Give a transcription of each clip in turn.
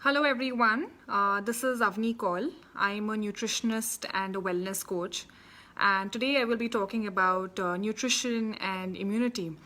Hello everyone, this is Avni Kaul. I'm a nutritionist and a wellness coach, and today I will be talking about nutrition and immunity.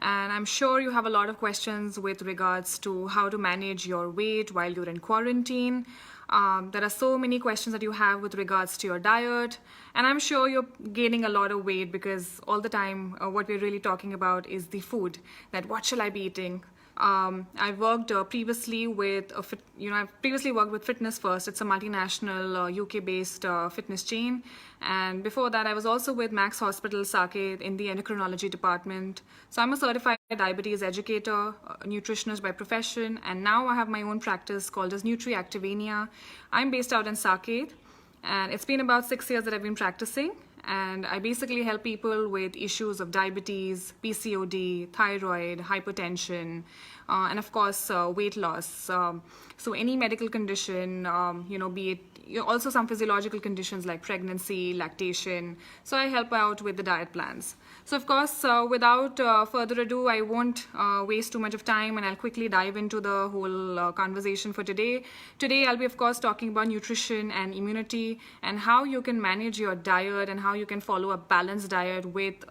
And I'm sure you have a lot of questions with regards to how to manage your weight while you're in quarantine. There are so many questions that you have with regards to your diet, and I'm sure you're gaining a lot of weight because all the time what we're really talking about is the food, that what shall I be eating. I worked previously with I've previously worked with Fitness First. It's a multinational UK-based fitness chain, and before that, I was also with Max Hospital, Saket, in the endocrinology department. So I'm a certified diabetes educator, a nutritionist by profession, and now I have my own practice called as Nutri Activania. I'm based out in Saket, and it's been about 6 years that I've been practicing. And I basically help people with issues of diabetes, PCOD, thyroid, hypertension, and of course weight loss. So any medical condition, be it also some physiological conditions like pregnancy, lactation. So I help out with the diet plans. So of course, without further ado, I won't waste too much of time, and I'll quickly dive into the whole conversation for today. Today, I'll be of course talking about nutrition and immunity and how you can manage your diet and how you can follow a balanced diet with,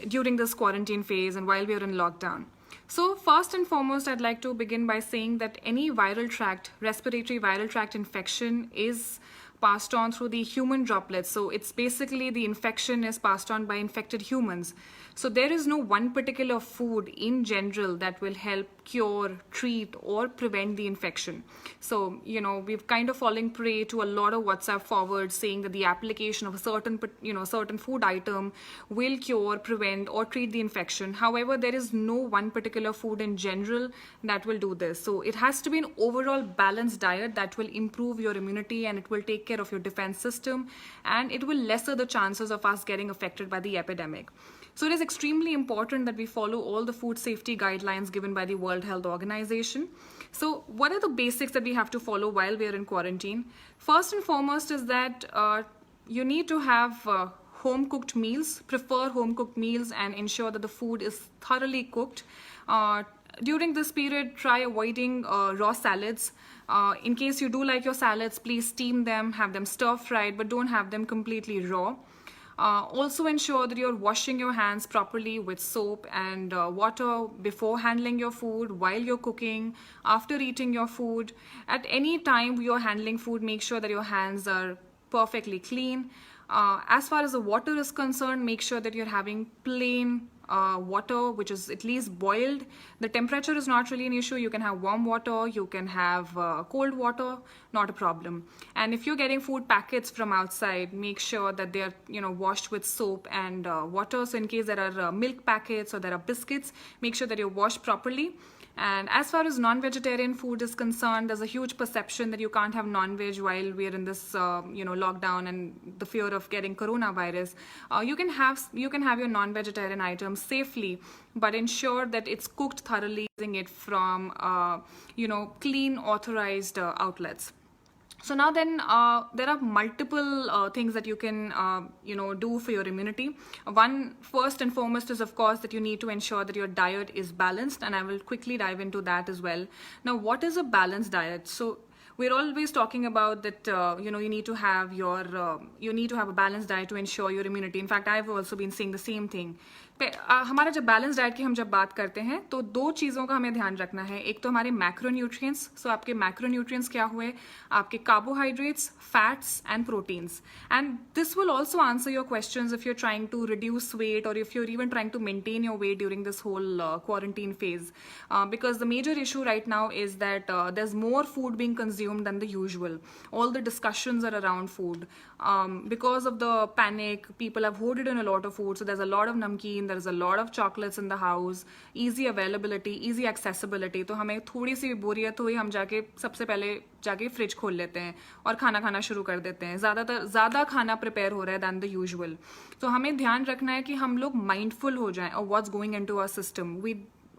during this quarantine phase and while we're in lockdown. So first and foremost, I'd like to begin by saying that any respiratory viral tract infection is passed on through the human droplets. So it's basically the infection is passed on by infected humans. So there is no one particular food in general that will help cure, treat, or prevent the infection. So, we've kind of fallen prey to a lot of WhatsApp forwards saying that the application of a certain food item will cure, prevent, or treat the infection. However, there is no one particular food in general that will do this. So it has to be an overall balanced diet that will improve your immunity, and it will take care of your defense system, and it will lesser the chances of us getting affected by the epidemic. So it is extremely important that we follow all the food safety guidelines given by the World Health Organization. So what are the basics that we have to follow while we are in quarantine? First and foremost is that you need to have home cooked meals, prefer home cooked meals, and ensure that the food is thoroughly cooked. During this period, try avoiding raw salads. In case you do like your salads, please steam them, have them stir fried, but don't have them completely raw. Also ensure that you're washing your hands properly with soap and water before handling your food, while you're cooking, after eating your food. At any time you're handling food, make sure that your hands are perfectly clean. As far as the water is concerned, make sure that you're having plain water which is at least boiled. The temperature is not really an issue. You can have warm water, you can have cold water, not a problem. And if you're getting food packets from outside, make sure that they're washed with soap and water. So in case there are milk packets or there are biscuits, make sure that you're washed properly. And as far as non-vegetarian food is concerned, there's a huge perception that you can't have non-veg while we're in this lockdown and the fear of getting coronavirus. You can have your non-vegetarian items safely, but ensure that it's cooked thoroughly, using it from clean authorized outlets. So now then, there are multiple things that you can, do for your immunity. One, first and foremost, is of course that you need to ensure that your diet is balanced, and I will quickly dive into that as well. Now, what is a balanced diet? So we're always talking about that, you need to have a balanced diet to ensure your immunity. In fact, I've also been saying the same thing. हमारा जब balance diet की हम जब बात करते हैं तो दो चीज़ों का हमें ध्यान रखना है. एक तो हमारे मैक्रोन्यूट्रिएंट्स. सो आपके मैक्रोन्यूट्रिएंट्स क्या हुए? आपके carbohydrates, fats and proteins. And this will also answer your questions if you're trying to reduce weight, or if you're even trying to maintain your weight during this whole quarantine phase. Because the major issue right now is that there's more food being consumed than the usual. All the discussions are around food. Because of the panic, people have hoarded in a lot of food. So there's a lot of namkeen, there's a lot of chocolates in the होuse, easy availability, easy accessibility. तो हमें थोड़ी सी बोरियत हुई, हम जाके सबसे पहले जाके फ्रिज खोल लेते हैं और खाना शुरू कर देते हैं. ज़्यादा खाना प्रिपेयर हो रहा है दैन द यूजुअल. तो हमें ध्यान रखना है कि हम लोग माइंडफुल हो जाएं और what's going into our system.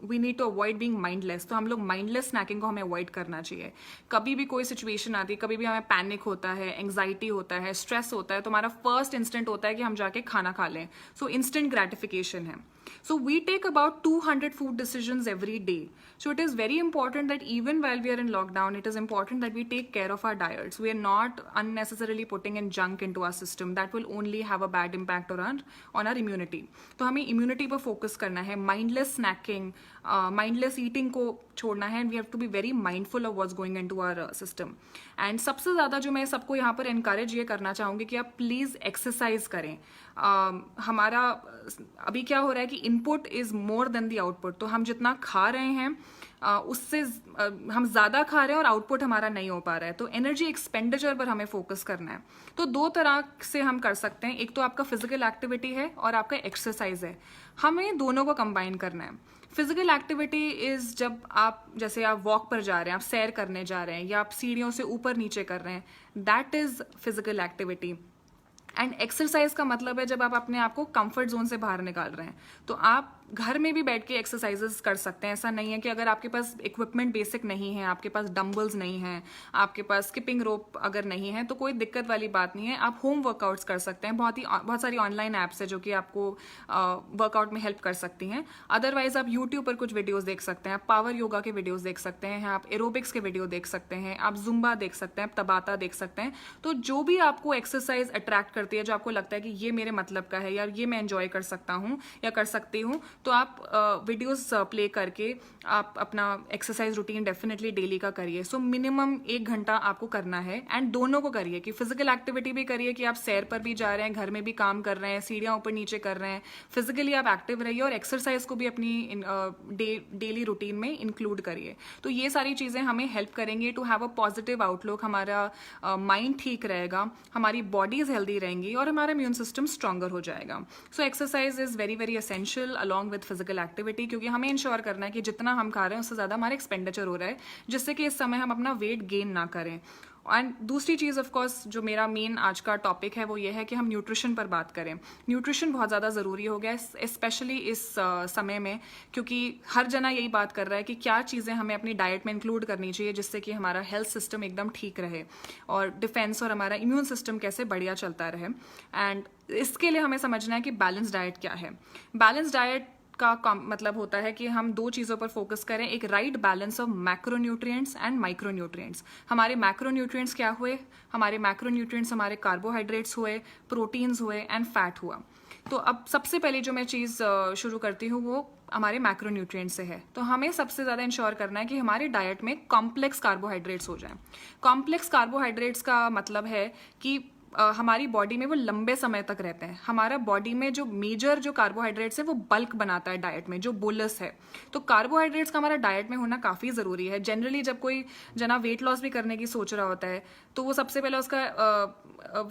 We need to avoid being mindless. तो हम लोग माइंडलेस स्नैकिंग को हमें अवॉइड करना चाहिए. कभी भी कोई सिचुएशन आती है, कभी भी हमें पैनिक होता है, एंग्जाइटी होता है, स्ट्रेस होता है, तो हमारा फर्स्ट इंस्टेंट होता है कि हम जाके खाना खा लें. सो इंस्टेंट ग्रेटिफिकेशन है. So we take about 200 food decisions every day. So it is very important that even while we are in lockdown, it is important that we take care of our diets. We are not unnecessarily putting in junk into our system. That will only have a bad impact on our immunity. तो हमें immunity पर focus करना है, mindless snacking, mindless eating को छोड़ना है, and we have to be very mindful of what's going into our system. And सबसे ज़्यादा जो मैं सबको यहाँ पर encourage ये करना चाहूँगी कि आप please exercise करें. हमारा अभी क्या हो रहा है कि input is more than the output. तो हम जितना खा रहे हैं उससे हम ज़्यादा खा रहे हैं और आउटपुट हमारा नहीं हो पा रहा है. तो एनर्जी एक्सपेंडिचर पर हमें फोकस करना है. तो दो तरह से हम कर सकते हैं. एक तो आपका फिजिकल एक्टिविटी है और आपका एक्सरसाइज है. हमें दोनों को कंबाइन करना है. फिजिकल एक्टिविटी इज जब आप जैसे आप वॉक पर जा रहे हैं, आप सैर करने जा रहे हैं, या आप सीढ़ियों से ऊपर नीचे कर रहे हैं, that is physical activity. And exercise का मतलब है जब आप अपने आप को कंफर्ट जोन से बाहर निकाल रहे हैं. तो आप घर में भी बैठ के एक्सरसाइजेस कर सकते हैं. ऐसा नहीं है कि अगर आपके पास इक्विपमेंट बेसिक नहीं है, आपके पास डंबल्स नहीं हैं, आपके पास स्किपिंग रोप अगर नहीं है, तो कोई दिक्कत वाली बात नहीं है. आप होम वर्कआउट्स कर सकते हैं. बहुत सारी ऑनलाइन ऐप्स है जो कि आपको वर्कआउट में हेल्प कर सकती हैं. अदरवाइज आप यूट्यूब पर कुछ वीडियोज देख सकते हैं. आप पावर योगा के वीडियोज देख सकते हैं, आप एरोबिक्स के वीडियो देख सकते हैं, आप जुम्बा देख सकते हैं, आप तबाता देख सकते हैं. तो जो भी आपको एक्सरसाइज अट्रैक्ट करती है, जो आपको लगता है कि ये मेरे मतलब का है या ये मैं एंजॉय कर सकता हूँ या कर सकती हूँ, तो आप वीडियोस प्ले करके आप अपना एक्सरसाइज रूटीन डेफिनेटली डेली का करिए. सो मिनिमम 1 घंटा आपको करना है. एंड दोनों को करिए कि फिजिकल एक्टिविटी भी करिए कि आप सैर पर भी जा रहे हैं, घर में भी काम कर रहे हैं, सीढ़ियाँ ऊपर नीचे कर रहे हैं. फिजिकली आप एक्टिव रहिए और एक्सरसाइज को भी अपनी डेली रूटीन में इंक्लूड करिए. तो ये सारी चीज़ें हमें हेल्प करेंगे to have a positive outlook. हमारा माइंड ठीक रहेगा, हमारी बॉडीज हेल्दी रहेंगी और हमारा इम्यून सिस्टम स्ट्रांगर हो जाएगा. So exercise is very very essential along with physical activity, क्योंकि हमें इंश्योर करना है कि जितना हम खा रहे हैं उससे ज़्यादा हमारा एक्सपेंडिचर हो रहा है, जिससे कि इस समय हम अपना वेट गेन ना करें. एंड दूसरी चीज़ ऑफ कोर्स जो मेरा मेन आज का टॉपिक है वो ये है कि हम न्यूट्रिशन पर बात करें. न्यूट्रिशन बहुत ज़्यादा ज़रूरी हो गया है स्पेशली इस समय में, क्योंकि हर जना यही बात कर रहा है कि क्या चीज़ें हमें अपनी डाइट में इंक्लूड करनी चाहिए जिससे कि हमारा हेल्थ सिस्टम एकदम ठीक रहे और डिफेंस और हमारा इम्यून सिस्टम कैसे बढ़िया चलता रहे. एंड इसके लिए हमें समझना है कि बैलेंस डाइट क्या है. बैलेंस डाइट का मतलब होता है कि हम दो चीज़ों पर फोकस करें. एक right balance of macronutrients and micronutrients. हमारे मैक्रोन्यूट्रिएंट्स क्या हुए? हमारे मैक्रोन्यूट्रिएंट्स हमारे कार्बोहाइड्रेट्स हुए, प्रोटीन्स हुए एंड फैट हुआ. तो अब सबसे पहले जो मैं चीज़ शुरू करती हूँ वो हमारे मैक्रोन्यूट्रिएंट्स से है. तो हमें सबसे ज़्यादा इंश्योर करना है कि हमारी डाइट में कॉम्प्लेक्स कार्बोहाइड्रेट्स हो जाएं. कॉम्प्लेक्स कार्बोहाइड्रेट्स का मतलब है कि हमारी बॉडी में वो लंबे समय तक रहते हैं. हमारा बॉडी में जो मेजर जो कार्बोहाइड्रेट्स है वो बल्क बनाता है डाइट में, जो बोलस है. तो कार्बोहाइड्रेट्स का हमारा डाइट में होना काफ़ी ज़रूरी है. जनरली जब कोई जना वेट लॉस भी करने की सोच रहा होता है तो वो सबसे पहले उसका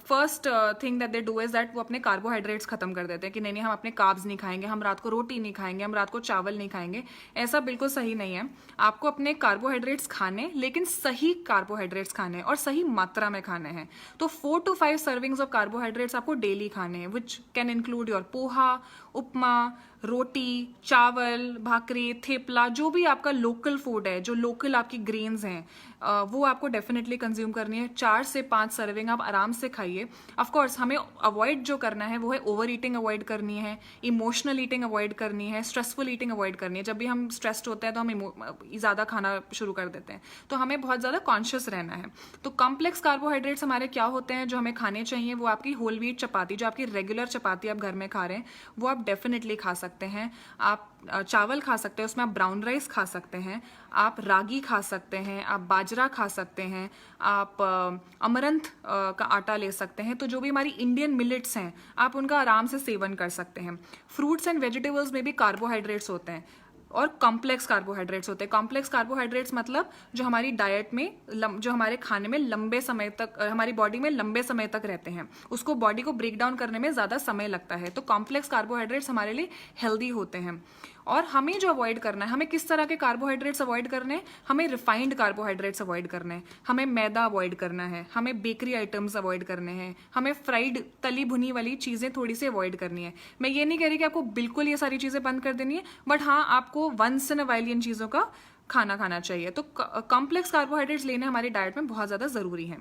first thing that they do is that वो अपने कार्बोहाइड्रेट्स खत्म कर देते हैं कि नहीं नहीं हम अपने कार्ब्स नहीं खाएंगे, हम रात को रोटी नहीं खाएंगे, हम रात को चावल नहीं खाएंगे. ऐसा बिल्कुल सही नहीं है. आपको अपने कार्बोहाइड्रेट्स खाने, लेकिन सही कार्बोहाइड्रेट्स खाने और सही मात्रा में खाने हैं. तो 4 to 5 सर्विंग्स ऑफ कार्बोहाइड्रेट्स आपको डेली खाने हैं, which can include your poha, upma, roti, chawal, bhakri, thepla, जो भी आपका लोकल फूड है, जो लोकल आपकी ग्रेन्स हैं, वो आपको डेफिनेटली कंज्यूम करनी है. 4 से 5 सर्विंग आप आराम से खाइए. ऑफकोर्स हमें अवॉइड जो करना है वो है ओवर ईटिंग अवॉइड करनी है, इमोशनल ईटिंग अवॉइड करनी है, स्ट्रेसफुल ईटिंग अवॉइड करनी है. जब भी हम स्ट्रेस्ड होते हैं तो हम ज़्यादा खाना शुरू कर देते हैं. तो हमें बहुत ज़्यादा कॉन्शियस रहना है. तो कॉम्प्लेक्स कार्बोहाइड्रेट्स हमारे क्या होते हैं जो हमें खाने चाहिए? वो आपकी होल व्हीट चपाती, जो आपकी रेगुलर चपाती आप घर में खा रहे हैं, वो आप डेफिनेटली खा सकते हैं. आप चावल खा सकते हैं, उसमें आप ब्राउन राइस खा सकते हैं, आप रागी खा सकते हैं, आप बाजरा खा सकते हैं, आप अमरंथ का आटा ले सकते हैं. तो जो भी हमारी इंडियन मिलेट्स हैं आप उनका आराम से सेवन कर सकते हैं. फ्रूट्स एंड वेजिटेबल्स में भी कार्बोहाइड्रेट्स होते हैं और कॉम्प्लेक्स कार्बोहाइड्रेट्स होते हैं. कॉम्प्लेक्स कार्बोहाइड्रेट्स मतलब जो हमारी डाइट में, जो हमारे खाने में लंबे समय तक, हमारी बॉडी में लंबे समय तक रहते हैं, उसको बॉडी को ब्रेक डाउन करने में ज़्यादा समय लगता है. तो कॉम्प्लेक्स कार्बोहाइड्रेट्स हमारे लिए हेल्दी होते हैं. और हमें जो अवॉइड करना है, हमें किस तरह के कार्बोहाइड्रेट्स अवॉइड करने हैं? हमें रिफाइंड कार्बोहाइड्रेट्स अवॉइड करने हैं, हमें मैदा अवॉइड करना है, हमें बेकरी आइटम्स अवॉइड करने हैं, हमें फ्राइड तली भुनी वाली चीज़ें थोड़ी सी अवॉइड करनी है. मैं ये नहीं कह रही कि आपको बिल्कुल ये सारी चीज़ें बंद कर देनी है, बट हाँ आपको once in a while in चीज़ों का खाना चाहिए. तो कॉम्प्लेक्स कार्बोहाइड्रेट्स लेने हमारी डाइट में बहुत ज़्यादा ज़रूरी है.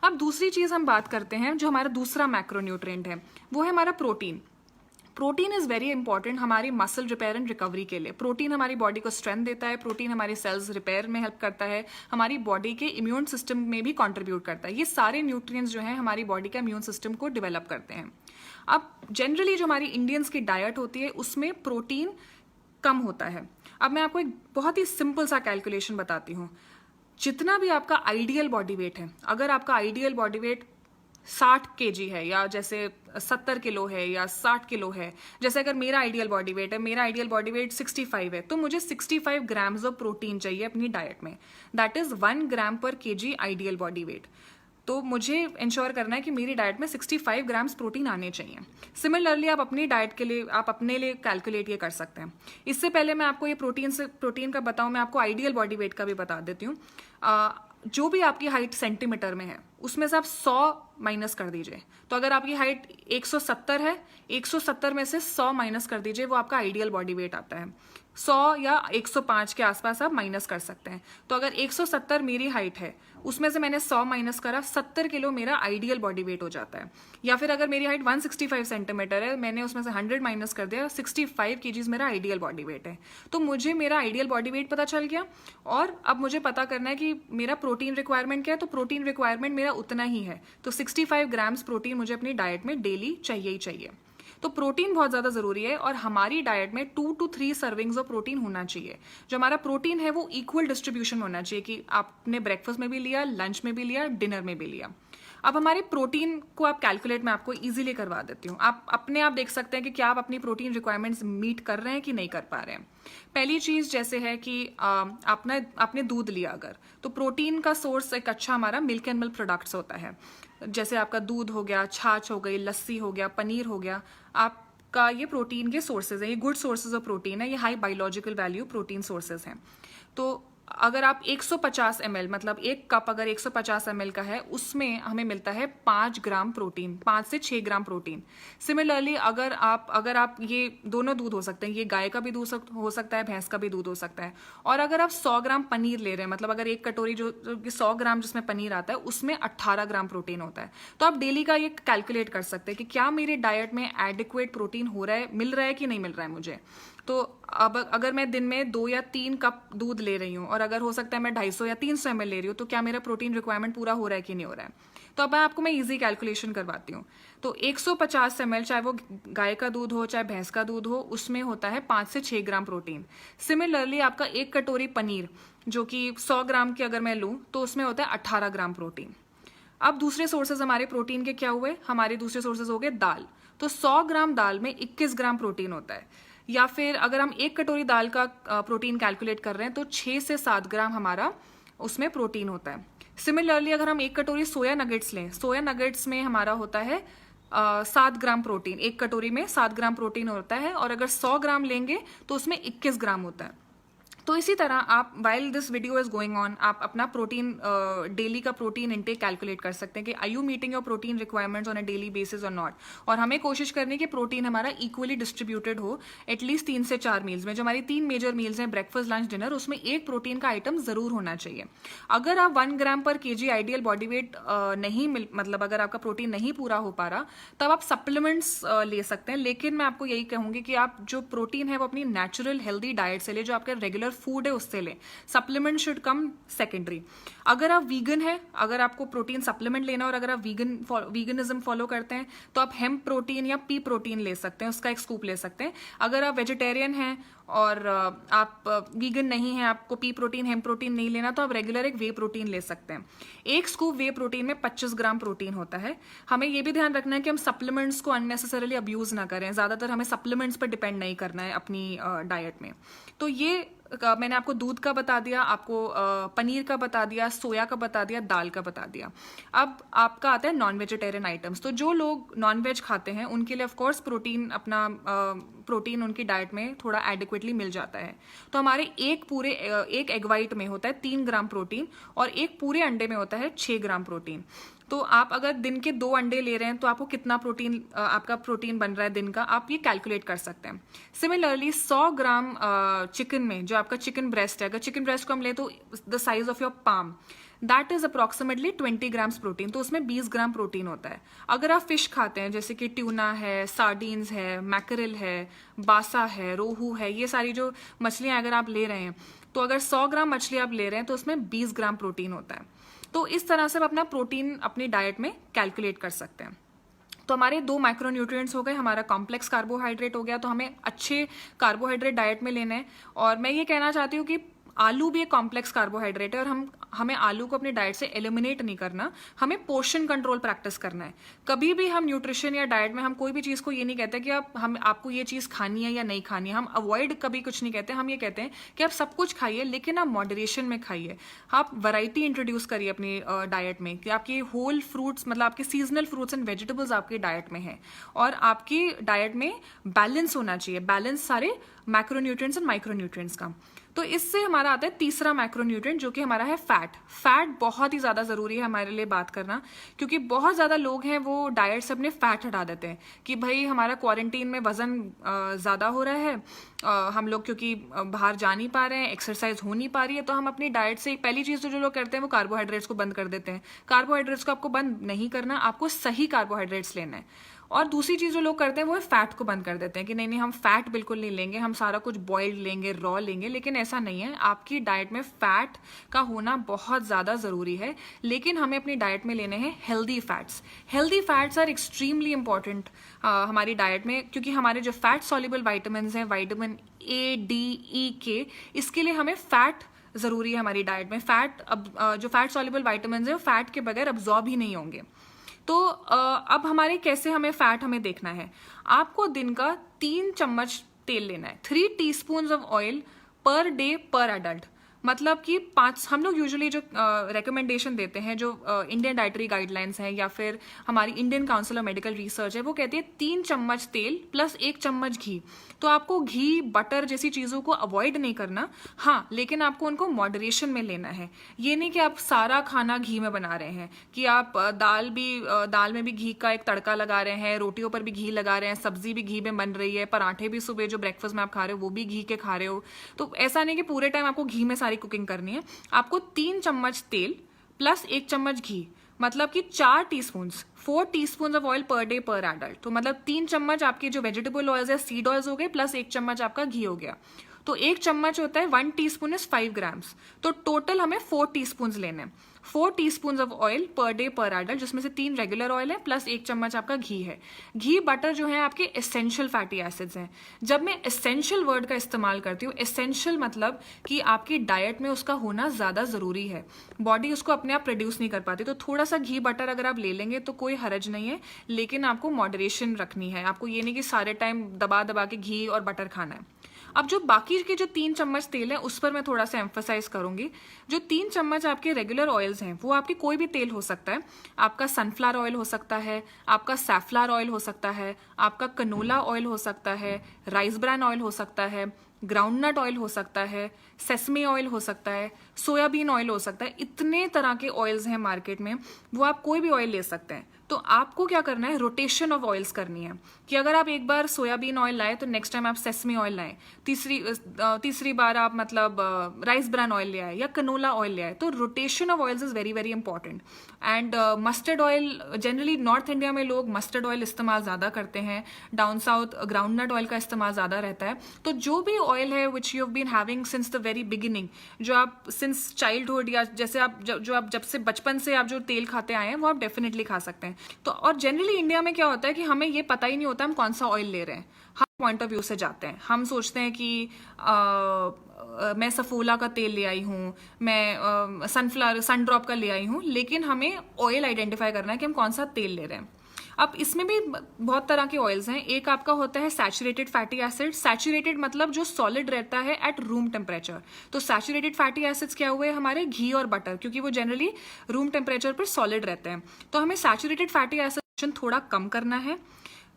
अब दूसरी चीज़ हम बात करते हैं जो हमारा दूसरा मैक्रोन्यूट्रिएंट है, वो है हमारा protein. Protein is very important हमारी मसल रिपेयर एंड रिकवरी के लिए। प्रोटीन हमारी बॉडी को स्ट्रेंथ देता है, प्रोटीन हमारे सेल्स रिपेयर में हेल्प करता है, हमारी बॉडी के इम्यून सिस्टम में भी कंट्रीब्यूट करता है। ये सारे न्यूट्रिएंट्स जो हैं हमारी बॉडी का इम्यून सिस्टम को डेवलप करते हैं। अब जनरली जो हमारी इंडियंस की डाइट होती है उसमें प्रोटीन कम होता है। अब मैं आपको एक बहुत ही सिंपल सा कैलकुलेशन बताती हूँ। जितना भी आपका आइडियल बॉडी वेट है, अगर आपका आइडियल बॉडी वेट 60 kg है या जैसे 70 किलो है या 60 किलो है, जैसे अगर मेरा आइडियल बॉडी वेट है, मेरा आइडियल बॉडी वेट 65 है, तो मुझे 65 ग्राम्स ऑफ प्रोटीन चाहिए अपनी डाइट में। दैट इज 1 ग्राम पर kg आइडियल बॉडी वेट। तो मुझे इंश्योर करना है कि मेरी डाइट में 65 ग्राम्स प्रोटीन आने चाहिए। सिमिलरली आप अपनी डाइट के लिए, आप अपने लिए कैलकुलेट ये कर सकते हैं। इससे पहले मैं आपको ये प्रोटीन का बताऊं, मैं आपको आइडियल बॉडी वेट का भी बता देती हूँ। जो भी आपकी हाइट सेंटीमीटर में है उसमें से आप 100 माइनस कर दीजिए। तो अगर आपकी हाइट 170 है, 170 में से 100 माइनस कर दीजिए, वो आपका आइडियल बॉडी वेट आता है। 100 या 105 के आसपास आप माइनस कर सकते हैं। तो अगर 170 मेरी हाइट है, उसमें से मैंने 100 माइनस करा, 70 किलो मेरा आइडियल बॉडी वेट हो जाता है। या फिर अगर मेरी हाइट 165 सेंटीमीटर है, मैंने उसमें से 100 माइनस कर दिया, 65 kg मेरा आइडियल बॉडी वेट है। तो मुझे मेरा आइडियल बॉडी वेट पता चल गया और अब मुझे पता करना है कि मेरा प्रोटीन रिक्वायरमेंट क्या है। तो प्रोटीन रिक्वायरमेंट मेरा उतना ही है, तो 65 ग्राम्स प्रोटीन मुझे अपनी डाइट में डेली चाहिए ही चाहिए। तो प्रोटीन बहुत ज़्यादा ज़रूरी है और हमारी डाइट में 2 to 3 सर्विंग्स ऑफ प्रोटीन होना चाहिए। जो हमारा प्रोटीन है वो इक्वल डिस्ट्रीब्यूशन होना चाहिए कि आपने ब्रेकफास्ट में भी लिया, लंच में भी लिया, डिनर में भी लिया। अब हमारे प्रोटीन को आप कैलकुलेट मैं आपको इजीली करवा देती हूँ। आप अपने आप देख सकते हैं कि क्या आप अपनी प्रोटीन रिक्वायरमेंट्स मीट कर रहे हैं कि नहीं कर पा रहे हैं। पहली चीज़ जैसे है कि आपने दूध लिया अगर, तो प्रोटीन का सोर्स एक अच्छा हमारा मिल्क एंड मिल्क प्रोडक्ट्स होता है। जैसे आपका दूध हो गया, छाछ हो गई, लस्सी हो गया, पनीर हो गया, आपका ये प्रोटीन के सोर्सेज हैं, ये गुड सोर्सेज ऑफ प्रोटीन है, ये high biological value protein sources हैं। तो अगर आप 150 ml मतलब एक कप अगर 150 ml का है, उसमें हमें मिलता है 5 ग्राम प्रोटीन, 5 से 6 ग्राम प्रोटीन। सिमिलरली अगर आप ये दोनों दूध हो सकते हैं, ये गाय का भी दूध हो सकता है, भैंस का भी दूध हो सकता है। और अगर आप 100 ग्राम पनीर ले रहे हैं, मतलब अगर एक कटोरी जो 100 ग्राम जिसमें पनीर आता है उसमें 18 ग्राम प्रोटीन होता है। तो आप डेली का ये कैलकुलेट कर सकते हैं कि क्या मेरी डाइट में एडिक्वेट प्रोटीन हो रहा है, मिल रहा है कि नहीं मिल रहा है मुझे। तो अब अगर मैं दिन में 2 या 3 कप दूध ले रही हूँ और अगर हो सकता है मैं 250 या 300 ml ले रही हूँ, तो क्या मेरा प्रोटीन रिक्वायरमेंट पूरा हो रहा है कि नहीं हो रहा है। तो अब मैं इजी कैलकुलेशन करवाती हूँ। तो 150 ml, चाहे वो गाय का दूध हो चाहे भैंस का दूध हो, उसमें होता है 5 से 6 ग्राम प्रोटीन। सिमिलरली आपका एक कटोरी पनीर जो कि 100 ग्राम की अगर मैं लूँ तो उसमें होता है 18 ग्राम प्रोटीन। अब दूसरे सोर्सेज हमारे प्रोटीन के क्या हुए, हमारे दूसरे सोर्सेज हो गए दाल। तो 100 ग्राम दाल में 21 ग्राम प्रोटीन होता है। या फिर अगर हम एक कटोरी दाल का प्रोटीन कैलकुलेट कर रहे हैं तो 6 से 7 ग्राम हमारा उसमें प्रोटीन होता है। सिमिलरली अगर हम एक कटोरी सोया नगेट्स लें, सोया नगेट्स में हमारा होता है 7 ग्राम प्रोटीन, एक कटोरी में 7 ग्राम प्रोटीन होता है। और अगर 100 ग्राम लेंगे तो उसमें 21 ग्राम होता है। तो इसी तरह आप while this video is going on, आप अपना प्रोटीन डेली का प्रोटीन इंटेक कैलकुलेट कर सकते हैं कि I you meeting your protein requirements on a daily basis और नॉट। और हमें कोशिश करनी है कि प्रोटीन हमारा इक्वली डिस्ट्रीब्यूटेड हो एटलीस्ट 3 से 4 मील्स में। जो हमारी 3 मेजर मील्स हैं, ब्रेकफास्ट, लंच, डिनर, उसमें एक प्रोटीन का आइटम जरूर होना चाहिए। अगर आप 1 ग्राम पर kg आइडियल बॉडी वेट मतलब अगर आपका प्रोटीन नहीं पूरा हो पा रहा, तब आप सप्लीमेंट्स ले सकते हैं। लेकिन मैं आपको यही कहूंगी कि आप जो प्रोटीन है वो अपनी नेचुरल हेल्दी डाइट से ले, जो आपका रेगुलर फूड है उससे ले। Supplement should come secondary. अगर आप वीगन है, अगर आपको प्रोटीन सप्लीमेंट लेना और अगर आप वीगनिज्म फॉलो करते हैं तो आप हेम्प प्रोटीन या पी प्रोटीन ले सकते हैं, उसका एक स्कूप ले सकते हैं। अगर आप वेजिटेरियन हैं और आप वीगन नहीं है, आपको पी प्रोटीन हेम्प प्रोटीन नहीं लेना, तो आप रेगुलर एक वे प्रोटीन ले सकते हैं। एक स्कूप वे प्रोटीन में 25 ग्राम प्रोटीन होता है। हमें ये भी ध्यान रखना है कि हम सप्लीमेंट्स को अननेसेसरली अब्यूज ना करें। ज्यादातर हमें सप्लीमेंट्स पर डिपेंड नहीं करना है अपनी डाइट में। तो ये मैंने आपको दूध का बता दिया, आपको पनीर का बता दिया, सोया का बता दिया, दाल का बता दिया। अब आपका आता है नॉन वेजिटेरियन आइटम्स। तो जो लोग नॉन वेज खाते हैं उनके लिए ऑफकोर्स प्रोटीन उनकी डाइट में थोड़ा एडिक्वेटली मिल जाता है। तो हमारे एक एग वाइट में होता है 3 ग्राम प्रोटीन और एक पूरे अंडे में होता है 6 ग्राम प्रोटीन। तो आप अगर दिन के 2 अंडे ले रहे हैं तो आपको कितना प्रोटीन आपका प्रोटीन बन रहा है दिन का, आप ये कैलकुलेट कर सकते हैं। सिमिलरली 100 ग्राम चिकन में जो आपका चिकन ब्रेस्ट है, अगर चिकन ब्रेस्ट को हम ले तो the size of your palm, that is approximately 20 grams protein, तो उसमें 20 ग्राम प्रोटीन होता है। अगर आप फिश खाते हैं जैसे कि ट्यूना है, सार्डीन्स है, मैकरेल है, बासा है, रोहू है, ये सारी जो मछलियां अगर आप ले रहे हैं तो अगर 100 ग्राम मछली आप ले रहे हैं तो उसमें 20 ग्राम प्रोटीन होता है। तो इस तरह से आप अपना प्रोटीन अपनी डाइट में कैलकुलेट कर सकते हैं। तो हमारे 2 माइक्रोन्यूट्रिएंट्स हो गए, हमारा कॉम्प्लेक्स कार्बोहाइड्रेट हो गया, तो हमें अच्छे कार्बोहाइड्रेट डाइट में लेना है। और मैं ये कहना चाहती हूँ कि आलू भी एक कॉम्प्लेक्स कार्बोहाइड्रेट है और हमें आलू को अपनी डाइट से एलिमिनेट नहीं करना, हमें पोर्शन कंट्रोल प्रैक्टिस करना है। कभी भी हम न्यूट्रिशन या डाइट में हम कोई भी चीज़ को ये नहीं कहते कि आपको ये चीज़ खानी है या नहीं खानी है, हम अवॉइड कभी कुछ नहीं कहते। हम ये कहते हैं कि आप सब कुछ खाइए लेकिन आप मॉडरेशन में खाइए। आप वैरायटी इंट्रोड्यूस करिए अपनी डाइट में, कि आपकी होल फ्रूट्स मतलब आपके सीजनल फ्रूट्स एंड वेजिटेबल्स आपकी डाइट में है, और आपकी डाइट में बैलेंस होना चाहिए, बैलेंस सारे मैक्रोन्यूट्रिएंट्स एंड माइक्रोन्यूट्रिएंट्स का। तो इससे हमारा आता है तीसरा मैक्रोन्यूट्रिएंट जो कि हमारा है फैट। फैट बहुत ही ज़्यादा ज़रूरी है हमारे लिए बात करना, क्योंकि बहुत ज़्यादा लोग हैं वो डाइट से अपने फैट हटा देते हैं कि भाई हमारा क्वारंटीन में वज़न ज़्यादा हो रहा है, हम लोग क्योंकि बाहर जा नहीं पा रहे हैं, एक्सरसाइज हो नहीं पा रही है, तो हम अपनी डाइट से पहली चीज़ तो जो लोग करते हैं वो कार्बोहाइड्रेट्स को बंद कर देते हैं। कार्बोहाइड्रेट्स को आपको बंद नहीं करना, आपको सही कार्बोहाइड्रेट्स लेना है। और दूसरी चीज़ जो लोग करते हैं वो है फैट को बंद कर देते हैं कि नहीं हम फैट बिल्कुल नहीं लेंगे, हम सारा कुछ बॉइल्ड लेंगे, रॉ लेंगे, लेकिन ऐसा नहीं है। आपकी डाइट में फैट का होना बहुत ज़्यादा ज़रूरी है, लेकिन हमें अपनी डाइट में लेने हैं healthy fats. Healthy fats are extremely important हमारी डाइट में, क्योंकि हमारे जो फैट सॉल्युबल वाइटामिन हैं, vitamin A, D, E, K, इसके लिए हमें फैट ज़रूरी है हमारी डाइट में। फैट जो फैट सॉल्युबल वाइटामिन है वो फैट के बगैर अब्जॉर्ब ही नहीं होंगे। तो अब हमारे कैसे हमें फैट हमें देखना है, आपको दिन का 3 चम्मच तेल लेना है, 3 teaspoons of oil per day per adult. मतलब कि 5 हम लोग यूजुअली जो रिकमेंडेशन देते हैं, जो इंडियन डाइटरी गाइडलाइंस हैं या फिर हमारी Indian council of medical research है, वो कहती है 3 चम्मच तेल प्लस 1 चम्मच घी। तो आपको घी, बटर जैसी चीज़ों को अवॉइड नहीं करना, हाँ, लेकिन आपको उनको मॉडरेशन में लेना है। ये नहीं कि आप सारा खाना घी में बना रहे हैं, कि आप दाल में भी घी का एक तड़का लगा रहे हैं, रोटियों पर भी घी लगा रहे हैं, सब्जी भी घी में बन रही है, पराठे भी सुबह जो ब्रेकफास्ट में आप खा रहे हो वो भी घी के खा रहे हो। तो ऐसा नहीं कि पूरे टाइम आपको घी में सारी कुकिंग करनी है। आपको 3 चम्मच तेल प्लस 1 चम्मच घी, मतलब कि 4 teaspoons, 4 teaspoon of oil per day per adult. तो मतलब 3 चम्मच आपके जो वेजिटेबल ऑयल्स है, सीड ऑयल्स हो गए, प्लस 1 चम्मच आपका घी हो गया। तो 1 चम्मच होता है 1 टीस्पून इज 5 ग्राम्स, तो टोटल हमें 4 टीस्पून लेने हैं। 4 teaspoon of oil per day per adult, जिसमें से 3 रेगुलर ऑयल है प्लस 1 चम्मच आपका घी है। घी, बटर जो है आपके एसेंशियल फैटी एसिड्स हैं। जब मैं एसेंशियल वर्ड का इस्तेमाल करती हूँ, एसेंशियल मतलब कि आपकी डाइट में उसका होना ज़्यादा ज़रूरी है, बॉडी उसको अपने आप प्रोड्यूस नहीं कर पाती। तो थोड़ा सा घी, बटर अगर आप ले लेंगे तो कोई हर्ज नहीं है, लेकिन आपको मॉडरेशन रखनी है। आपको ये नहीं कि सारे टाइम दबा दबा के घी और बटर खाना है। अब जो बाकी के जो 3 चम्मच तेल है उस पर मैं थोड़ा सा एम्फसाइज करूंगी। जो 3 चम्मच आपके रेगुलर ऑयल्स हैं वो आपके कोई भी तेल हो सकता है। आपका सनफ्लावर ऑयल हो सकता है, आपका सैफलार ऑयल हो सकता है, आपका कनोला ऑयल हो सकता है, राइस ब्रान ऑयल हो सकता है, ग्राउंडनट ऑयल हो सकता है, सेसमे ऑयल हो सकता है, सोयाबीन ऑयल हो सकता है। इतने तरह के ऑयल्स हैं मार्केट में, वो आप कोई भी ऑयल ले सकते हैं। तो आपको क्या करना है, रोटेशन ऑफ ऑयल्स करनी है, कि अगर आप एक बार सोयाबीन ऑयल लाए तो नेक्स्ट टाइम आप सेसमी ऑयल लाएं, तीसरी बार आप मतलब राइस ब्रान ऑयल ले आए या कनोला ऑयल ले आए। तो rotation of oils is very very important. And mustard oil, generally north India में लोग मस्टर्ड ऑयल इस्तेमाल ज़्यादा करते हैं, डाउन साउथ ग्राउंडनट ऑयल का इस्तेमाल ज़्यादा रहता है। तो जो भी ऑयल है which you have been having since the very beginning, जो आप सिंस चाइल्डहुड या जैसे आप जो आप जब से बचपन से आप जो तेल खाते आए हैं वो आप डेफिनेटली खा सकते हैं। तो और जनरली इंडिया में क्या होता है कि हमें ये पता ही नहीं होता हम कौन सा ऑयल ले रहे हैं। हम पॉइंट ऑफ व्यू से जाते हैं, हम सोचते हैं कि मैं सफोला का तेल ले आई हूँ, मैं सनड्रॉप का ले आई हूँ, लेकिन हमें ऑयल आइडेंटिफाई करना है कि हम कौन सा तेल ले रहे हैं। अब इसमें भी बहुत तरह के ऑयल्स हैं। एक आपका होता है सैचुरेटेड फैटी एसिड। सैचुरेटेड मतलब जो सॉलिड रहता है एट रूम टेम्परेचर। तो सैचुरेटेड फैटी एसिड्स क्या हुए हमारे, घी और बटर, क्योंकि वो जनरली रूम टेम्परेचर पर सॉलिड रहते हैं। तो हमें सैचुरेटेड फैटी एसिड थोड़ा कम करना है।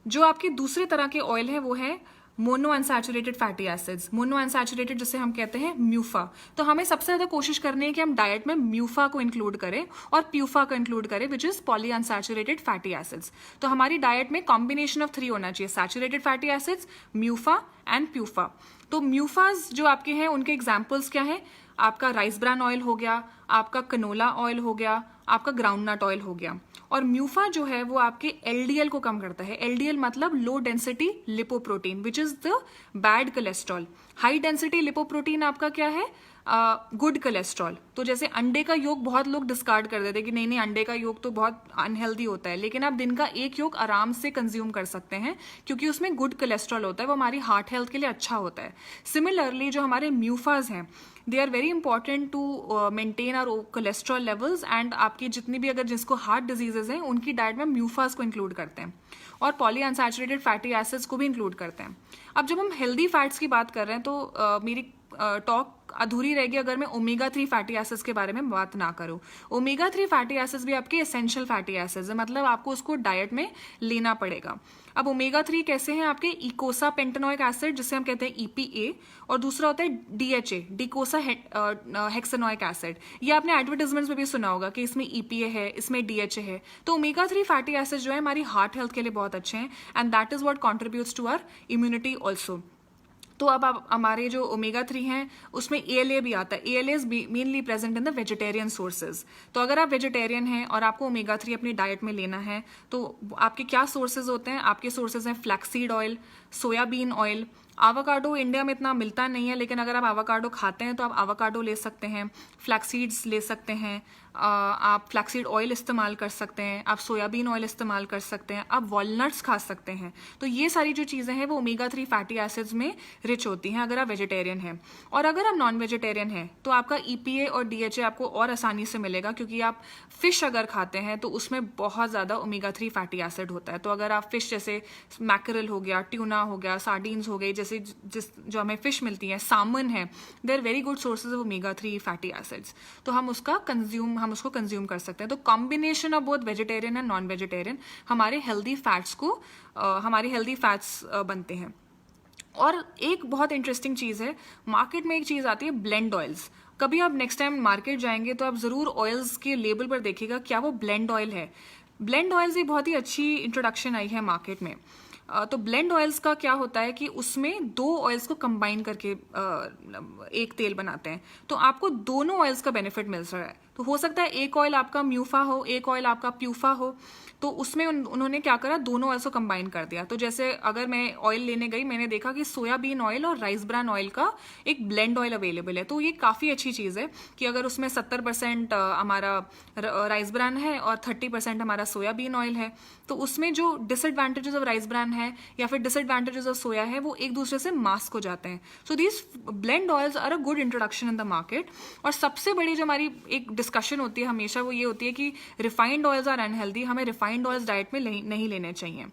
जो आपके दूसरे तरह के ऑयल है वो है mono unsaturated fatty acids, mono unsaturated जिसे हम कहते हैं म्यूफा। तो हमें सबसे ज़्यादा कोशिश करनी है कि हम डाइट में म्यूफा को इंक्लूड करें और प्यूफा को इंक्लूड करें, which is poly unsaturated fatty acids. तो हमारी डाइट में कॉम्बिनेशन ऑफ 3 होना चाहिए, saturated fatty acids, MUFA and PUFA. तो म्यूफाज जो आपके हैं उनके एग्जाम्पल्स क्या हैं? आपका राइस ब्रान ऑयल हो गया, आपका कनोला ऑयल हो गया, आपका ग्राउंडनट ऑयल हो गया। और म्यूफा जो है वो आपके एलडीएल को कम करता है। एलडीएल मतलब low density lipoprotein, which is the bad cholesterol. High density lipoprotein आपका क्या है? Good cholesterol. तो जैसे अंडे का योग बहुत लोग डिस्कार्ड कर देते हैं कि नहीं नहीं अंडे का योग तो बहुत अनहेल्दी होता है, लेकिन आप दिन का एक योग आराम से कंज्यूम कर सकते हैं क्योंकि उसमें गुड कोलेस्ट्रॉल होता है, वो हमारी हार्ट हेल्थ के लिए अच्छा होता है। सिमिलरली जो हमारे म्यूफाज हैं they are very important to maintain our cholesterol levels, and आपकी जितनी भी अगर जिसको हार्ट डिजीजेज हैं उनकी डाइट में म्यूफाज को इंक्लूड करते हैं और पॉली अनसैचुरेटेड फैटी एसिड्स को भी इंक्लूड करते हैं। अब जब हम हेल्दी फैट्स की बात कर रहे हैं तो मेरी टॉक अधूरी रहेगी अगर मैं ओमेगा 3 फैटी एसिड्स के बारे में बात ना करूं। ओमेगा 3 फैटी एसिड्स भी आपके एसेंशियल फैटी एसिड्स है, मतलब आपको उसको डाइट में लेना पड़ेगा। अब ओमेगा 3 कैसे हैं? आपके इकोसा पेंटेनोइक एसिड जिसे हम कहते हैं EPA, और दूसरा होता है DHA, डिकोसा हेक्सेनोइक एसिड। ये आपने एडवर्टाइजमेंट्स में भी सुना होगा कि इसमें EPA है, इसमें DHA है। तो ओमेगा 3 फैटी एसिड जो है हमारी हार्ट हेल्थ के लिए बहुत अच्छे हैं, and that is what contributes to our immunity also. तो अब हमारे जो ओमेगा 3 हैं उसमें ALA भी आता है। ALA is mainly present in the vegetarian sources. तो अगर आप वेजिटेरियन हैं और आपको ओमेगा 3 अपनी डाइट में लेना है तो आपके क्या सोर्सेज होते हैं? आपके सोर्सेज हैं flaxseed oil, soybean oil, avocado India में इतना मिलता नहीं है, लेकिन अगर आप आवाकाडो खाते हैं तो आप आवाकाडो ले सकते हैं, फ्लैक्सीड्स ले सकते हैं, आप फ्लैक्सीड ऑयल इस्तेमाल कर सकते हैं, आप सोयाबीन ऑयल इस्तेमाल कर सकते हैं, आप वॉलनट्स खा सकते हैं। तो ये सारी जो चीज़ें हैं वो ओमेगा 3 फैटी एसिड्स में रिच होती हैं अगर आप वेजिटेरियन हैं। और अगर आप नॉन वेजिटेरियन हैं तो आपका EPA और DHA आपको और आसानी से मिलेगा, क्योंकि आप फिश अगर खाते हैं तो उसमें बहुत ज़्यादा ओमेगा 3 फैटी एसिड होता है। तो अगर आप फिश जैसे मैकरल हो गया, ट्यूना हो गया, सार्डीन्स हो गई, जैसे जो हमें फिश मिलती है, सामन है, they are very good sources of omega 3 fatty acids. तो हम उसको कंज्यूम कर सकते हैं। तो combination of both vegetarian and non vegetarian हमारे हेल्दी फैट्स बनते हैं। और एक बहुत इंटरेस्टिंग चीज़ है, मार्केट में एक चीज़ आती है ब्लेंड ऑयल्स। कभी आप नेक्स्ट टाइम मार्केट जाएंगे तो आप ज़रूर ऑयल्स के लेबल पर देखिएगा क्या वो ब्लेंड ऑयल है। ब्लेंड ऑयल्स एक बहुत ही अच्छी इंट्रोडक्शन आई है मार्केट में। तो ब्लेंड ऑयल्स का क्या होता है कि उसमें 2 ऑयल्स को कंबाइन करके एक तेल बनाते हैं, तो आपको दोनों ऑयल्स का बेनिफिट मिल रहा है। तो हो सकता है एक ऑयल आपका म्यूफा हो, एक ऑयल आपका प्यूफा हो, तो उसमें उन्होंने क्या करा, दोनों ऑयल्स को कंबाइन कर दिया। तो जैसे अगर मैं ऑयल लेने गई, मैंने देखा कि सोयाबीन ऑयल और राइस ब्रान ऑयल का एक ब्लेंड ऑयल अवेलेबल है। तो ये काफ़ी अच्छी चीज़ है कि अगर उसमें 70% हमारा राइस ब्रान है और 30% हमारा सोयाबीन ऑयल है, तो उसमें जो डिसएडवांटेजेस ऑफ राइस ब्रान है या फिर डिसएडवांटेजेस ऑफ सोया है वो एक दूसरे से मास्क हो जाते हैं। So these blend oils are a good introduction in the market. और सबसे बड़ी जो हमारी एक डिस्कशन होती है हमेशा वो ये होती है कि रिफाइंड ऑयल्स आर अनहेल्दी, हमें रिफाइंड ऑयल्स डाइट में नहीं लेने चाहिए।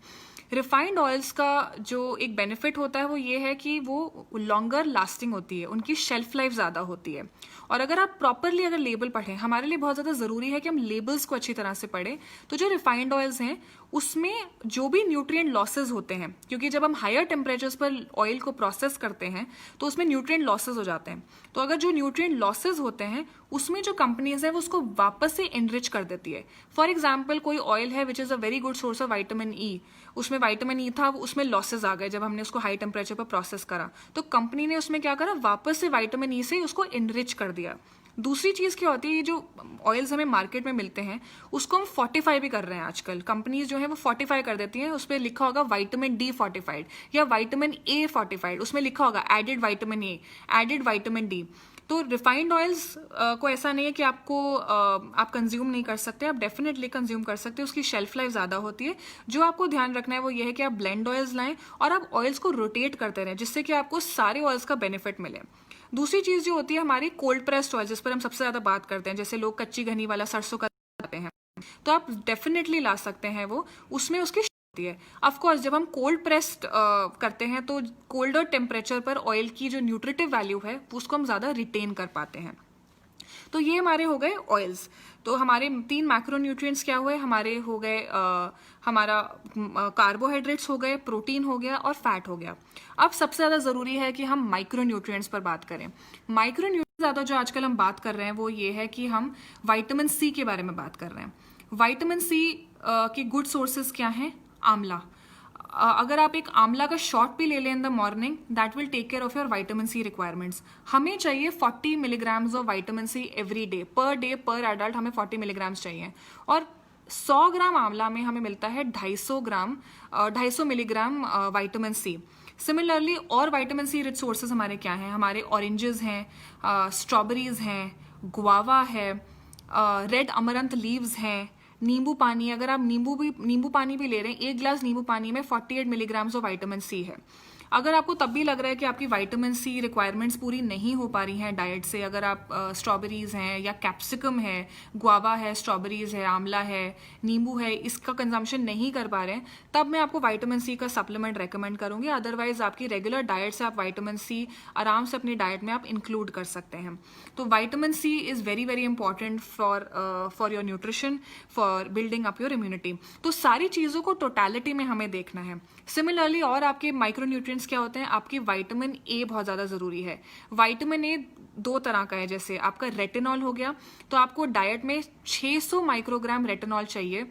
रिफाइंड ऑयल्स का जो एक बेनिफिट होता है वो ये है कि वो लॉन्गर लास्टिंग होती है, उनकी शेल्फ लाइफ ज़्यादा होती है। और अगर आप प्रॉपरली अगर लेबल पढ़ें, हमारे लिए बहुत ज़्यादा ज़रूरी है कि हम लेबल्स को अच्छी तरह से पढ़ें। तो जो रिफाइंड ऑयल्स हैं उसमें जो भी न्यूट्रिएंट लॉसेज होते हैं, क्योंकि जब हम हायर टेम्परेचर्स पर ऑयल को प्रोसेस करते हैं तो उसमें न्यूट्रिएंट लॉसेज हो जाते हैं। तो अगर जो न्यूट्रिएंट लॉसेज होते हैं उसमें जो कंपनीज हैं वो उसको वापस से एनरिच कर देती है। फॉर एग्जाम्पल कोई ऑयल है which is a very good source of vitamin E, उसमें विटामिन ई था, उसमें लॉसेज आ गए जब हमने उसको हाई टेम्परेचर पर प्रोसेस करा, तो कंपनी ने उसमें क्या करा, वापस से विटामिन ई से उसको एनरिच कर दिया। दूसरी चीज़ क्या होती है, जो ऑयल्स हमें मार्केट में मिलते हैं उसको हम फोर्टिफाई भी कर रहे हैं आजकल। कंपनीज जो है वो फोर्टिफाई कर देती हैं, उस पर लिखा होगा विटामिन डी फोर्टिफाइड या विटामिन ए फोर्टिफाइड, उसमें लिखा होगा added vitamin A, added vitamin D. तो रिफाइंड ऑयल्स को ऐसा नहीं है कि आप कंज्यूम नहीं कर सकते, आप डेफिनेटली कंज्यूम कर सकते हैं, उसकी शेल्फ लाइफ ज़्यादा होती है। जो आपको ध्यान रखना है वो ये है कि आप ब्लेंड ऑयल्स लाएं और आप ऑयल्स को रोटेट करते रहें जिससे कि आपको सारे ऑयल्स का बेनिफिट मिले। दूसरी चीज़ जो होती है हमारी कोल्ड प्रेस्ड ऑयल, जिस पर हम सबसे ज़्यादा बात करते हैं, जैसे लोग कच्ची घनी वाला सरसों का लाते हैं, तो आप डेफिनेटली ला सकते हैं वो, उसमें उसकी होती है। ऑफ कोर्स जब हम कोल्ड प्रेस्ड करते हैं तो कोल्डर टेम्परेचर पर ऑयल की जो न्यूट्रिटिव वैल्यू है उसको हम ज़्यादा रिटेन कर पाते हैं। तो ये हमारे हो गए ऑयल्स। तो हमारे 3 मैक्रोन्यूट्रिएंट्स क्या हुए, हमारे हो गए हमारा कार्बोहाइड्रेट्स हो गए, प्रोटीन हो गया और फैट हो गया। अब सबसे ज़्यादा ज़रूरी है कि हम माइक्रोन्यूट्रिएंट्स पर बात करें। माइक्रोन्यूट्रिएंट्स ज़्यादा जो आजकल हम बात कर रहे हैं वो ये है कि हम विटामिन सी के बारे में बात कर रहे हैं। विटामिन सी के गुड सोर्सेज क्या हैं? आंवला। अगर आप एक आंवला का शॉट भी ले लें in the morning, that will take care of your vitamin C requirements. हमें चाहिए 40 milligrams of vitamin C every day per adult हमें 40 मिलीग्राम्स चाहिए। और 100 ग्राम आंवला में हमें मिलता है 250 मिलीग्राम विटामिन सी। सिमिलरली और विटामिन सी रिच सोर्सेज हमारे क्या हैं? हमारे ऑरेंजेस हैं, स्ट्रॉबेरीज हैं, गुआवा है, रेड अमरंथ लीव्स हैं, नींबू पानी। अगर आप नींबू पानी भी ले रहे हैं, 1 गिलास नींबू पानी में 48 मिलीग्राम्स ऑफ विटामिन सी है। अगर आपको तब भी लग रहा है कि आपकी विटामिन सी रिक्वायरमेंट्स पूरी नहीं हो पा रही हैं डाइट से, अगर आप स्ट्रॉबेरीज हैं या कैप्सिकम है, गुआवा है, स्ट्रॉबेरीज है, आंवला है, नींबू है, इसका कंजम्पशन नहीं कर पा रहे हैं, तब मैं आपको विटामिन सी का सप्लीमेंट रेकमेंड करूंगी। अदरवाइज आपकी रेगुलर डाइट से आप विटामिन सी आराम से अपनी डाइट में आप इंक्लूड कर सकते हैं। तो vitamin C is very very important for your nutrition, for building up your immunity. तो सारी चीज़ों को टोटलिटी में हमें देखना है। सिमिलरली और आपके माइक्रोन्यूट्रिएंट्स क्या होते हैं? आपकी विटामिन ए बहुत ज़्यादा ज़रूरी है। विटामिन ए 2 तरह का है, जैसे आपका रेटिनॉल हो गया, तो आपको डाइट में 600 माइक्रोग्राम रेटिनॉल चाहिए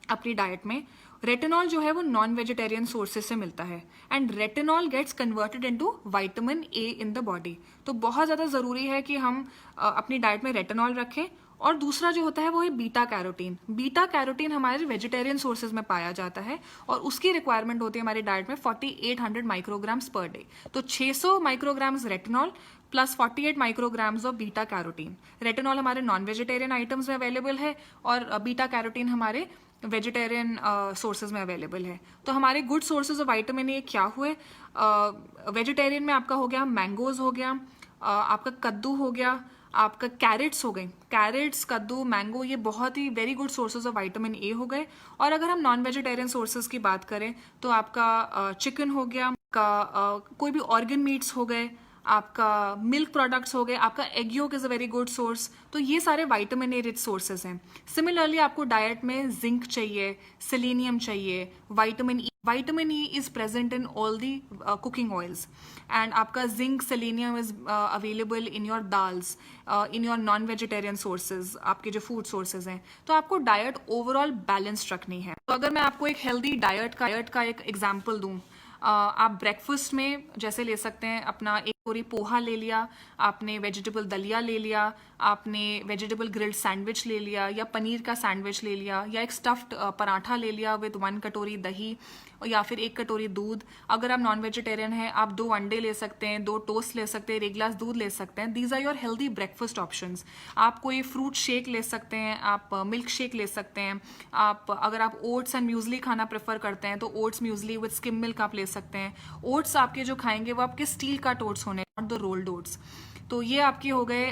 अपनी डाइट में। रेटिनॉल जो है वो नॉन वेजिटेरियन सोर्सेज से मिलता है and retinol gets converted into vitamin A in the body. तो बहुत ज़्यादा ज़रूरी है कि हम अपनी डाइट में रेटिनॉल रखें। और दूसरा जो होता है वो है बीटा कैरोटीन। बीटा कैरोटीन हमारे वेजिटेरियन सोर्सेज में पाया जाता है और उसकी रिक्वायरमेंट होती है हमारी डाइट में 4800 माइक्रोग्राम्स पर डे। तो 600 micrograms retinol plus 48 micrograms of beta carotene. Retinol हमारे नॉन वेजिटेरियन आइटम्स में अवेलेबल है और बीटा कैरोटीन हमारे वेजिटेरियन सोर्सेज में अवेलेबल है। तो हमारे गुड सोर्सेज ऑफ विटामिन ए क्या हुए? वेजिटेरियन में आपका हो गया मैंगोज हो गया, आपका कद्दू हो गया, आपका कैरेट्स हो गए। कैरेट्स, कद्दू, मैंगो ये बहुत ही very good sources of vitamin A हो गए। और अगर हम नॉन वेजिटेरियन सोर्सेज की बात करें तो आपका चिकन हो गया, आपका कोई भी ऑर्गन मीट्स हो गए, आपका मिल्क प्रोडक्ट्स हो गए, आपका egg yolk is a very good source. तो ये सारे विटामिन ए रिच सोर्सेज हैं। सिमिलरली आपको डाइट में जिंक चाहिए, सेलेनियम चाहिए, vitamin E is present in all the cooking oils and आपका zinc, selenium is available in your dals, in your non vegetarian sources, आपके जो फूड सोर्सेज हैं। तो आपको डाइट ओवरऑल बैलेंस्ड रखनी है। तो अगर मैं आपको एक हेल्दी डाइट का एक एग्जाम्पल दूँ, आप ब्रेकफास्ट में जैसे ले सकते हैं अपना एक पूरी पोहा ले लिया, आपने वेजिटेबल दलिया ले लिया, आपने वेजिटेबल ग्रिल्ड सैंडविच ले लिया या पनीर का सैंडविच ले लिया या एक स्टफ्ड पराठा ले लिया विद 1 कटोरी दही या फिर 1 कटोरी दूध। अगर आप नॉन वेजिटेरियन हैं आप 2 अंडे ले सकते हैं, 2 टोस्ट ले सकते हैं, 1 गिलास दूध ले सकते हैं। These are your healthy breakfast options. आप कोई फ्रूट शेक ले सकते हैं, आप मिल्क शेक ले सकते हैं। अगर आप ओट्स एंड म्यूजली खाना प्रेफर करते हैं तो oats muesli with skim milk आप ले सकते हैं। ओट्स आपके जो खाएंगे वो आपके स्टील का ओट्स होने, नॉट द रोल्ड ओट्स। तो ये आपके हो गए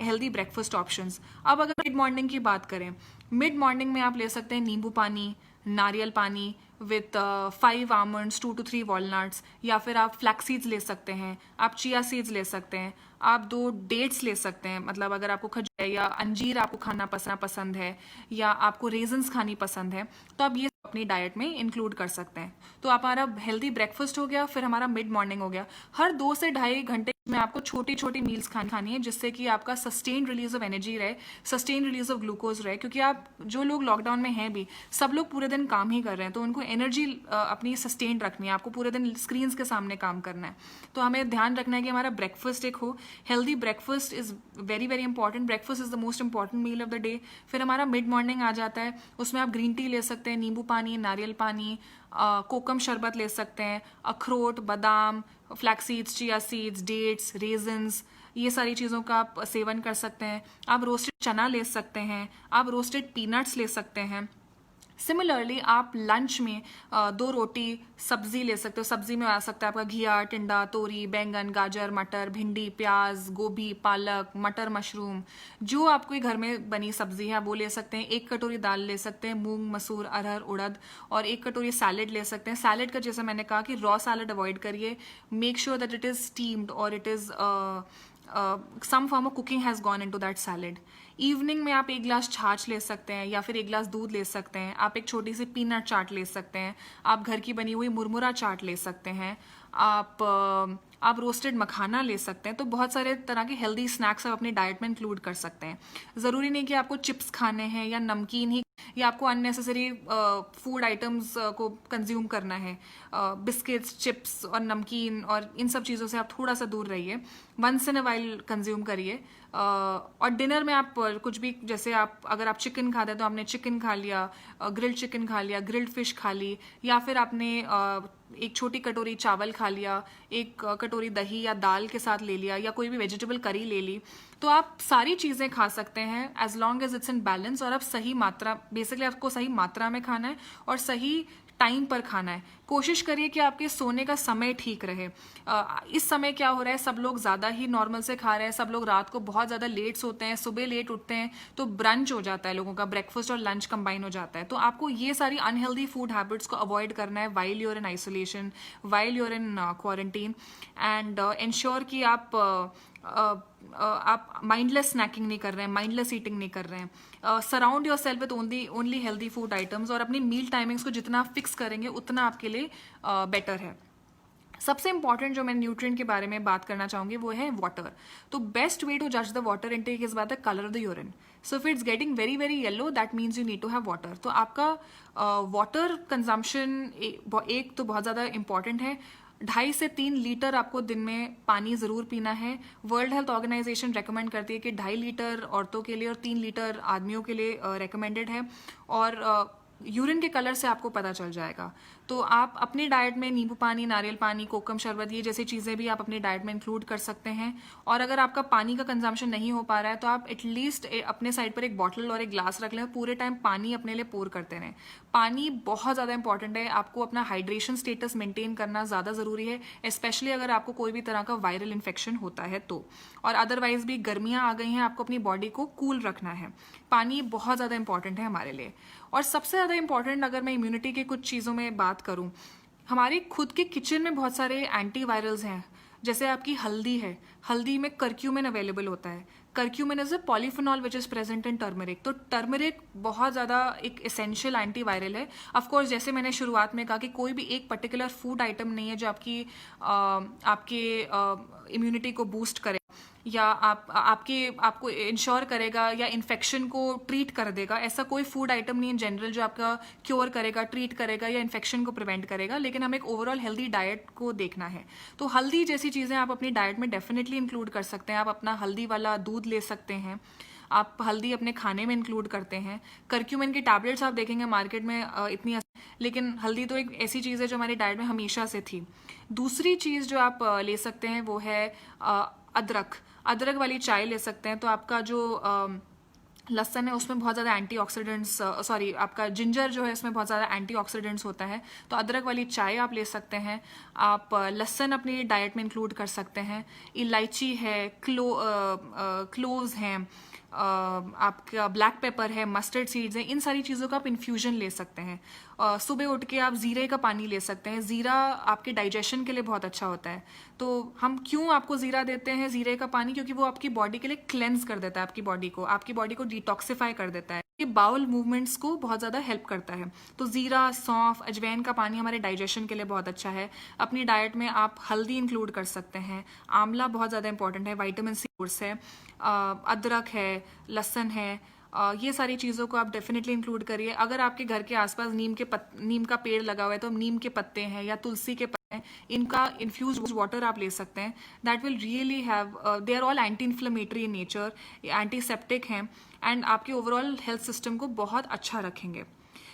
हेल्दी ब्रेकफास्ट ऑप्शंस। अब अगर मिड मॉर्निंग की बात करें, मिड मॉर्निंग में आप ले सकते हैं नींबू पानी, नारियल पानी विथ 5 आमंड्स, 2 to 3 वॉलनट्स, या फिर आप फ्लैक्स सीड्स ले सकते हैं, आप चिया सीड्स ले सकते हैं, आप 2 डेट्स ले सकते हैं। मतलब अगर आपको खजूर या अंजीर आपको खाना पसंद है या आपको रेजन्स खानी पसंद है तो आप ये अपनी डाइट में इंक्लूड कर सकते हैं। तो हमारा हेल्दी ब्रेकफास्ट हो गया, फिर हमारा मिड मॉर्निंग हो गया। हर 2 से ढाई घंटे में आपको छोटी छोटी मील्स खानी है जिससे कि आपका सस्टेन रिलीज ऑफ एनर्जी रहे, सस्टेन रिलीज ऑफ ग्लूकोज रहे। क्योंकि आप जो लोग लॉकडाउन में हैं भी, सब लोग पूरे दिन काम ही कर रहे हैं, तो उनको एनर्जी अपनी सस्टेन रखनी है। आपको पूरे दिन स्क्रीन्स के सामने काम करना है, तो हमें ध्यान रखना है कि हमारा ब्रेकफास्ट एक हो healthy. Breakfast is very very important. Breakfast is the most important meal of the day. फिर हमारा मिड मॉर्निंग आ जाता है, उसमें आप ग्रीन टी ले सकते हैं, नींबू पानी, नारियल पानी, कोकम शरबत ले सकते हैं, अखरोट, बादाम, flax seeds, chia seeds, dates, raisins, ये सारी चीज़ों का आप सेवन कर सकते हैं। आप रोस्टेड चना ले सकते हैं, आप रोस्टेड पीनट्स ले सकते हैं। सिमिलरली आप लंच में 2 रोटी, सब्जी ले सकते हो। सब्जी में आ सकता है आपका घिया, टिंडा, तोरी, बैंगन, गाजर, मटर, भिंडी, प्याज, गोभी, पालक, मटर, मशरूम, जो आपको घर में बनी सब्जी है वो ले सकते हैं। 1 कटोरी दाल ले सकते हैं, मूंग, मसूर, अरहर, उड़द, और 1 कटोरी सैलेड ले सकते हैं। सैलेड का जैसे मैंने कहा कि रॉ सैलेड अवॉइड करिए, make sure that it is steamed और it is some form of cooking has gone into that salad. Evening में आप एक गिलास छाछ ले सकते हैं या फिर एक गिलास दूध ले सकते हैं। आप एक छोटी सी पीनट चाट ले सकते हैं। आप घर की बनी हुई मुरमुरा चाट ले सकते हैं। आप रोस्टेड मखाना ले सकते हैं। तो बहुत सारे तरह के हेल्दी स्नैक्स आप अपनी डाइट में इंक्लूड कर सकते हैं। ज़रूरी नहीं कि आपको चिप्स खाने हैं या नमकीन ही या आपको अननेसेसरी फूड आइटम्स को कंज्यूम करना है। बिस्किट्स, चिप्स और नमकीन और इन सब चीज़ों से आप थोड़ा सा दूर रहिए। Once in a while consume करिए। और डिनर में आप कुछ भी, जैसे आप अगर आप चिकन खाते हैं तो आपने चिकन खा लिया, ग्रिल्ड चिकन खा लिया, ग्रिल्ड फिश खा ली, या फिर आपने एक छोटी कटोरी चावल खा लिया, एक कटोरी दही या दाल के साथ ले लिया, या कोई भी वेजिटेबल करी ले ली। तो आप सारी चीज़ें खा सकते हैं as long as it's in balance. और आप सही मात्रा, बेसिकली आपको सही मात्रा में खाना है और सही टाइम पर खाना है। कोशिश करिए कि आपके सोने का समय ठीक रहे। इस समय क्या हो रहा है, सब लोग ज़्यादा ही नॉर्मल से खा रहे हैं। सब लोग रात को बहुत ज़्यादा लेट सोते हैं, सुबह लेट उठते हैं, तो ब्रंच हो जाता है लोगों का, ब्रेकफास्ट और लंच कंबाइन हो जाता है। तो आपको ये सारी अनहेल्दी फूड हैबिट्स को अवॉइड करना है while you're in isolation, while you're in quarantine, and ensure कि आप माइंडलेस स्नैकिंग नहीं कर रहे हैं, माइंडलेस ईटिंग नहीं कर रहे हैं। Surround your self with only healthy food items, और अपनी मील टाइमिंग्स को जितना आप फिक्स करेंगे उतना आपके लिए बेटर है। सबसे इंपॉर्टेंट जो मैं न्यूट्रिएंट के बारे में बात करना चाहूंगी वो है वाटर। तो बेस्ट वे टू जज the water intake is by the colour of the urine. So if it's getting very very yellow, that means you need to have water. तो आपका वाटर कंजम्पशन एक तो बहुत ज़्यादा इंपॉर्टेंट है। 2.5 से 3 लीटर आपको दिन में पानी ज़रूर पीना है। वर्ल्ड हेल्थ ऑर्गेनाइजेशन रेकमेंड करती है कि 2.5 लीटर औरतों के लिए और 3 लीटर आदमियों के लिए रेकमेंडेड है। और यूरिन के कलर से आपको पता चल जाएगा। तो आप अपनी डाइट में नींबू पानी, नारियल पानी, कोकम शरबत, ये जैसी चीज़ें भी आप अपनी डाइट में इंक्लूड कर सकते हैं। और अगर आपका पानी का कंजम्पशन नहीं हो पा रहा है तो आप एटलीस्ट अपने साइड पर एक बॉटल और एक ग्लास रख लें, पूरे टाइम पानी अपने लिए पोर करते रहें। पानी बहुत ज़्यादा इंपॉर्टेंट है। आपको अपना हाइड्रेशन स्टेटस मेंटेन करना ज़्यादा ज़रूरी है, स्पेशली अगर आपको कोई भी तरह का वायरल इन्फेक्शन होता है तो। और अदरवाइज भी गर्मियाँ आ गई हैं, आपको अपनी बॉडी को कूल रखना है। पानी बहुत ज़्यादा इंपॉर्टेंट है हमारे लिए। और सबसे ज़्यादा इंपॉर्टेंट अगर मैं इम्यूनिटी के कुछ चीज़ों में बात करूं, हमारी खुद के किचन में बहुत सारे एंटीवायरल्स हैं। जैसे आपकी हल्दी है, हल्दी में करक्यूमिन अवेलेबल होता है। Curcumin is a polyphenol which is present in turmeric. तो टर्मरिक बहुत ज़्यादा एक एसेंशियल एंटीवायरल है। ऑफ कोर्स जैसे मैंने शुरुआत में कहा कि कोई भी एक पर्टिकुलर फूड आइटम नहीं है जो आपके इम्यूनिटी को बूस्ट करे या आपको इंश्योर करेगा या इन्फेक्शन को ट्रीट कर देगा। ऐसा कोई फूड आइटम नहीं इन जनरल जो आपका क्योर करेगा, ट्रीट करेगा या इन्फेक्शन को प्रिवेंट करेगा। लेकिन हमें एक ओवरऑल हेल्दी डाइट को देखना है। तो हल्दी जैसी चीज़ें आप अपनी डाइट में डेफिनेटली इंक्लूड कर सकते हैं। आप अपना हल्दी वाला दूध ले सकते हैं। आप हल्दी अपने खाने में इंक्लूड करते हैं। करक्यूमिन की टैबलेट्स आप देखेंगे मार्केट में इतनी, लेकिन हल्दी तो एक ऐसी चीज़ है जो हमारी डाइट में हमेशा से थी। दूसरी चीज़ जो आप ले सकते हैं वो है अदरक वाली चाय ले सकते हैं। तो आपका जो लहसुन है उसमें बहुत ज़्यादा एंटीऑक्सीडेंट्स, आपका जिंजर जो है उसमें बहुत ज़्यादा एंटीऑक्सीडेंट्स होता है। तो अदरक वाली चाय आप ले सकते हैं। आप लहसुन अपनी डाइट में इंक्लूड कर सकते हैं। इलायची है, क्लोव्स हैं, आपका ब्लैक पेपर है, मस्टर्ड सीड्स हैं। इन सारी चीज़ों का आप इन्फ्यूजन ले सकते हैं। सुबह उठ के आप ज़ीरे का पानी ले सकते हैं। ज़ीरा आपके डाइजेशन के लिए बहुत अच्छा होता है। तो हम क्यों आपको ज़ीरा देते हैं, ज़ीरे का पानी? क्योंकि वो आपकी बॉडी के लिए क्लेंस कर देता है, आपकी बॉडी को डिटॉक्सिफाई कर देता है। ये बाउल मूवमेंट्स को बहुत ज़्यादा हेल्प करता है। तो ज़ीरा, सौंफ, अजवैन का पानी हमारे डाइजेशन के लिए बहुत अच्छा है। अपनी डाइट में आप हल्दी इंक्लूड कर सकते हैं। आंवला बहुत ज़्यादा इंपॉर्टेंट है, विटामिन सी सोर्स है। अदरक है, लहसुन है, ये सारी चीज़ों को आप डेफिनेटली इंक्लूड करिए। अगर आपके घर के आसपास नीम का पेड़ लगा हुआ है तो नीम के पत्ते हैं या तुलसी के पत्ते हैं, इनका इन्फ्यूज वाटर आप ले सकते हैं। That will really have, they are all anti inflammatory in nature, antiseptic हैं एंड आपके ओवरऑल हेल्थ सिस्टम को बहुत अच्छा रखेंगे।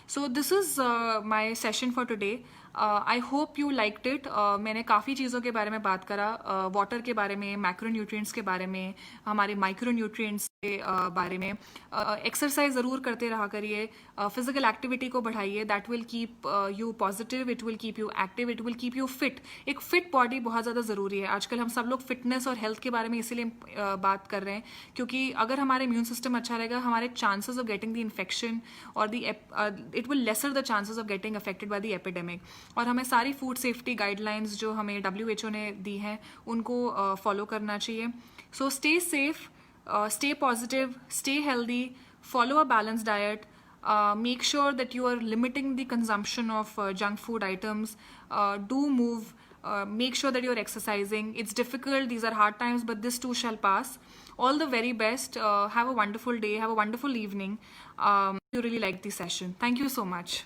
So this is my session for today. I hope you liked it. मैंने काफ़ी चीज़ों के बारे में बात करा, वाटर के बारे में, मैक्रोन्यूट्रिएंट्स के बारे में, हमारे माइक्रोन्यूट्रिएंट्स के बारे में। एक्सरसाइज ज़रूर करते रहा करिए, फिजिकल एक्टिविटी को बढ़ाइए। That will keep you positive, it will keep you active, it will keep you fit. एक फिट बॉडी बहुत ज़्यादा ज़रूरी है। आजकल हम सब लोग फिटनेस और हेल्थ के बारे में इसीलिए बात कर रहे हैं क्योंकि अगर हमारे इम्यून सिस्टम अच्छा रहेगा, हमारे chances of getting the infection और it will lesser the chances of getting affected by the epidemic. और हमें सारी फूड सेफ्टी गाइडलाइंस जो हमें WHO ने दी हैं उनको फॉलो करना चाहिए. So stay safe, stay positive, stay healthy, follow a balanced diet, make sure that you are limiting the consumption of junk food items, do move, make sure that you're exercising. It's difficult, these are hard times, but this too shall pass. All the very best. Have a wonderful day, have a wonderful evening. You really liked the session. Thank you so much.